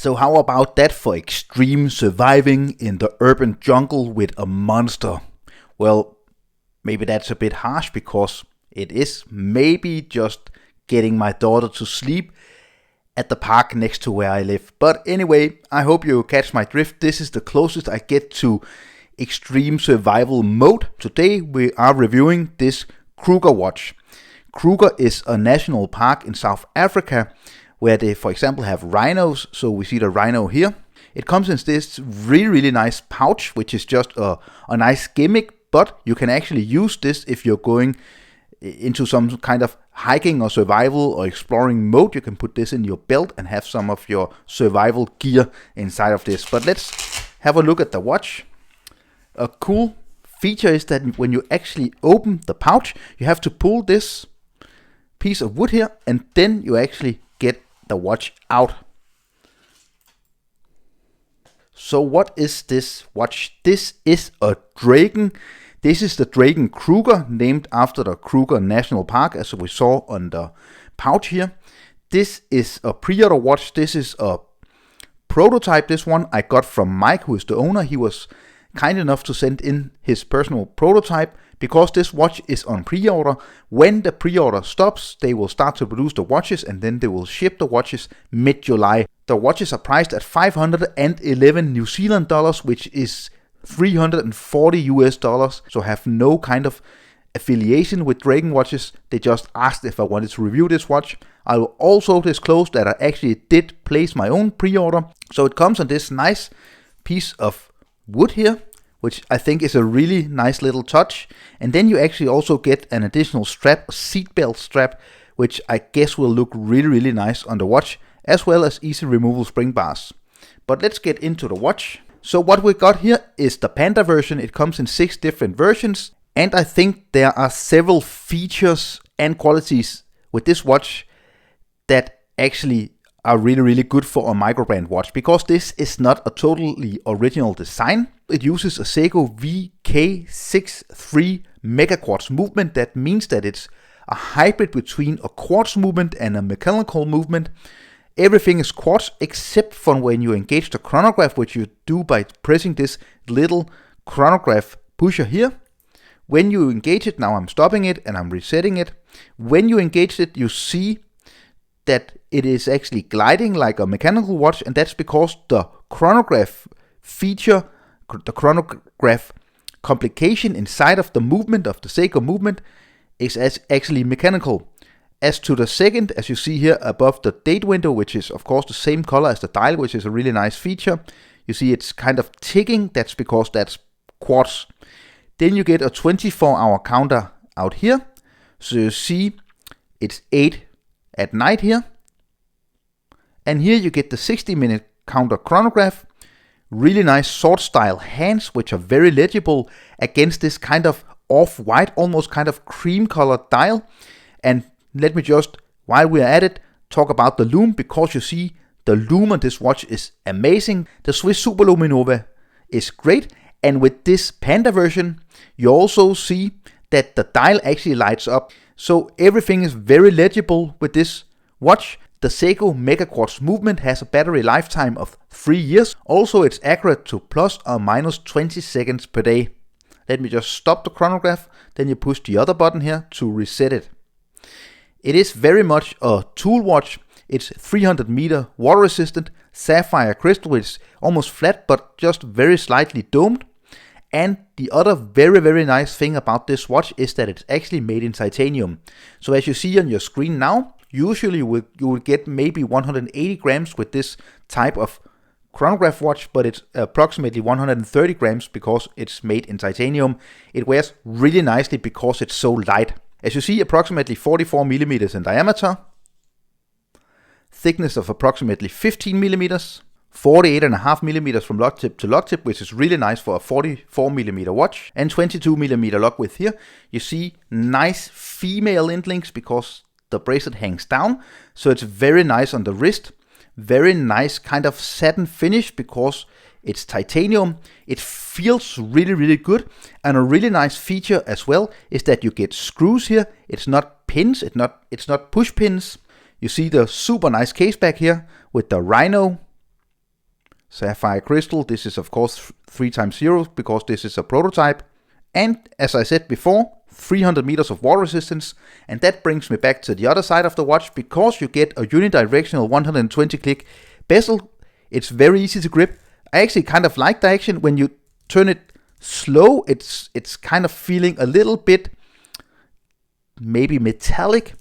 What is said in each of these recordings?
So how about that for extreme surviving in the urban jungle with a monster? Well, maybe that's a bit harsh because it is maybe just getting my daughter to sleep at the park next to where I live. But anyway, I hope you catch my drift. This is the closest I get to extreme survival mode. Today we are reviewing this Kruger watch. Kruger is a national park in South Africa where they, for example, have rhinos. So we see the rhino here. It comes in this really nice pouch, which is just a nice gimmick, but you can actually use this if you're going into some kind of hiking or survival or exploring mode. You can put this in your belt and have some of your survival gear inside of this. But let's have a look at the watch. A cool feature is that when you actually open the pouch, you have to pull this piece of wood here, and then you actually get the watch out. So what is this watch? This is a Draken. This is the Draken Kruger, named after the Kruger National Park, as we saw on the pouch here. This is a pre-order watch. This is a prototype. This one I got from Mike, who is the owner. He was kind enough to send in his personal prototype. Because this watch is on pre-order, when the pre-order stops, they will start to produce the watches and then they will ship the watches mid-July. The watches are priced at 511 New Zealand dollars, which is 340 US dollars. So have no kind of affiliation with Draken Watches. They just asked if I wanted to review this watch. I will also disclose that I actually did place my own pre-order. So it comes on this nice piece of wood here, which I think is a really nice little touch. And then you actually also get an additional strap, a seatbelt strap, which I guess will look really nice on the watch, as well as easy removal spring bars. But let's get into the watch. So what we got here is the Panda version. It comes in 6 different versions, and I think there are several features and qualities with this watch that actually are really good for a microbrand watch, because this is not a totally original design. It uses a Seiko VK63 mega quartz movement. That means that it's a hybrid between a quartz movement and a mechanical movement. Everything is quartz except for when you engage the chronograph, which you do by pressing this little chronograph pusher here. When you engage it, now I'm stopping it and I'm resetting it. When you engage it, you see that it is actually gliding like a mechanical watch, and that's because the chronograph feature, the chronograph complication inside of the movement of the Seiko movement is actually mechanical. As to the second, as you see here above the date window, which is of course the same color as the dial, which is a really nice feature. You see it's kind of ticking, that's because that's quartz. Then you get a 24-hour counter out here. So you see it's 8 at night here. And here you get the 60-minute counter chronograph. Really nice sword style hands, which are very legible against this kind of off-white, almost kind of cream colored dial. And let me just, while we are at it, talk about the lume, because you see the lume on this watch is amazing. The Swiss Superluminova is great. And with this Panda version, you also see that the dial actually lights up. So everything is very legible with this watch. The Seiko Mega Quartz movement has a battery lifetime of 3 years. Also, it's accurate to plus or minus 20 seconds per day. Let me just stop the chronograph. Then you push the other button here to reset it. It is very much a tool watch. It's 300 meter water resistant, sapphire crystal, which is almost flat but just very slightly domed. And the other very nice thing about this watch is that it's actually made in titanium. So as you see on your screen now, usually you will get maybe 180 grams with this type of chronograph watch, but it's approximately 130 grams because it's made in titanium. It wears really nicely because it's so light. As you see, approximately 44 millimeters in diameter, thickness of approximately 15 millimeters, 48.5 millimeters from lock tip to lock tip, which is really nice for a 44 millimeter watch, and 22 millimeter lock width here. You see nice female link links because the bracelet hangs down, so it's very nice on the wrist. Very nice kind of satin finish because it's titanium. It feels really good, and a really nice feature as well is that you get screws here. It's not pins, it's not push pins. You see the super nice case back here with the rhino sapphire crystal. This is of course 3x0 because this is a prototype. And as I said before, 300 meters of water resistance. And that brings me back to the other side of the watch, because you get a unidirectional 120 click bezel. It's very easy to grip. I actually kind of like the action. When you turn it slow, it's kind of feeling a little bit maybe metallic,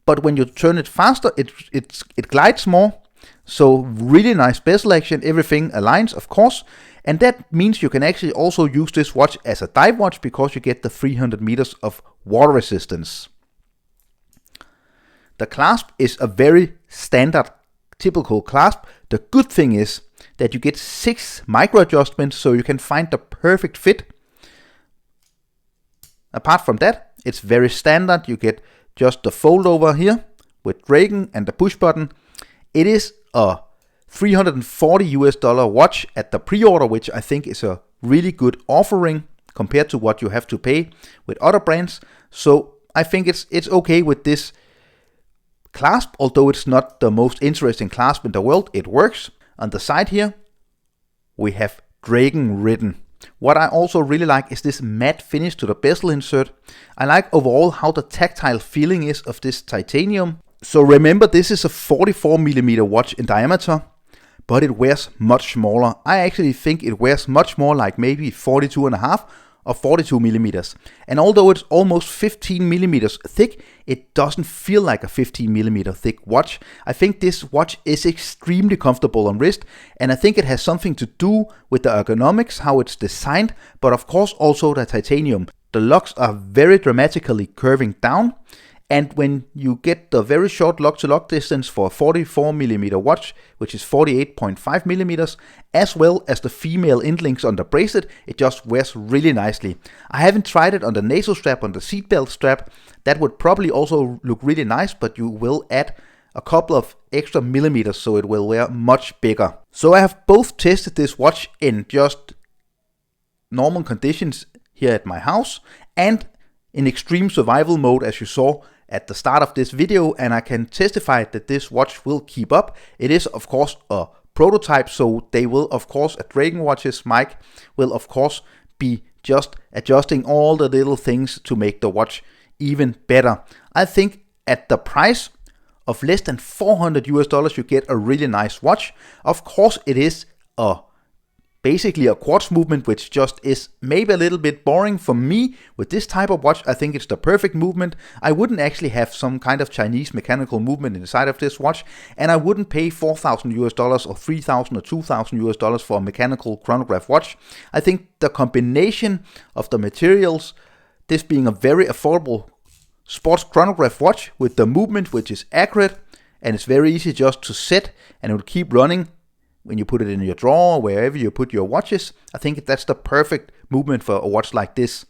but when you turn it faster, it glides more. So really nice bezel action, everything aligns of course, and that means you can actually also use this watch as a dive watch because you get the 300 meters of water resistance. The clasp is a very standard, typical clasp. The good thing is that you get 6 micro adjustments, so you can find the perfect fit. Apart from that, it's very standard. You get just the fold over here with Draken and the push button. It is a $340 watch at the pre-order, which I think is a really good offering compared to what you have to pay with other brands. So I think it's okay with this clasp, although it's not the most interesting clasp in the world. It works. On the side here, we have Draken written. What I also really like is this matte finish to the bezel insert. I like overall how the tactile feeling is of this titanium. So remember, this is a 44mm watch in diameter, but it wears much smaller. I actually think it wears much more like maybe 42.5 or 42mm. And although it's almost 15mm thick, it doesn't feel like a 15mm thick watch. I think this watch is extremely comfortable on wrist, and I think it has something to do with the ergonomics, how it's designed, but of course also the titanium. The locks are very dramatically curving down, and when you get the very short lock-to-lock distance for a 44mm watch, which is 48.5mm, as well as the female end links on the bracelet, it just wears really nicely. I haven't tried it on the nasal strap, on the seatbelt strap. That would probably also look really nice, but you will add a couple of extra millimeters, so it will wear much bigger. So I have both tested this watch in just normal conditions here at my house and in extreme survival mode, as you saw at the start of this video, and I can testify that this watch will keep up. It is of course a prototype, so they will of course at Draken Watches, Mike will of course be just adjusting all the little things to make the watch even better. I think at the price of less than $400 you get a really nice watch. Of course it is basically a quartz movement, which just is maybe a little bit boring for me. With this type of watch, I think it's the perfect movement. I wouldn't actually have some kind of Chinese mechanical movement inside of this watch, and I wouldn't pay $4,000 or $3,000 or $2,000 for a mechanical chronograph watch. I think the combination of the materials, this being a very affordable sports chronograph watch with the movement which is accurate and it's very easy just to set and it will keep running when you put it in your drawer, wherever you put your watches, I think that's the perfect movement for a watch like this.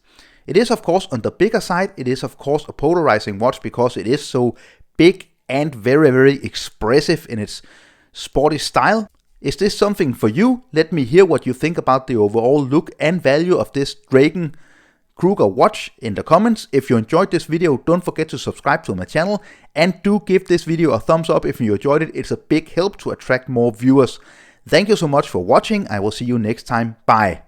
It is of course on the bigger side. It is of course a polarizing watch because it is so big and very, very expressive in its sporty style. Is this something for you? Let me hear what you think about the overall look and value of this Draken Kruger watch in the comments. If you enjoyed this video, don't forget to subscribe to my channel and do give this video a thumbs up if you enjoyed it. It's a big help to attract more viewers. Thank you so much for watching. I will see you next time. Bye.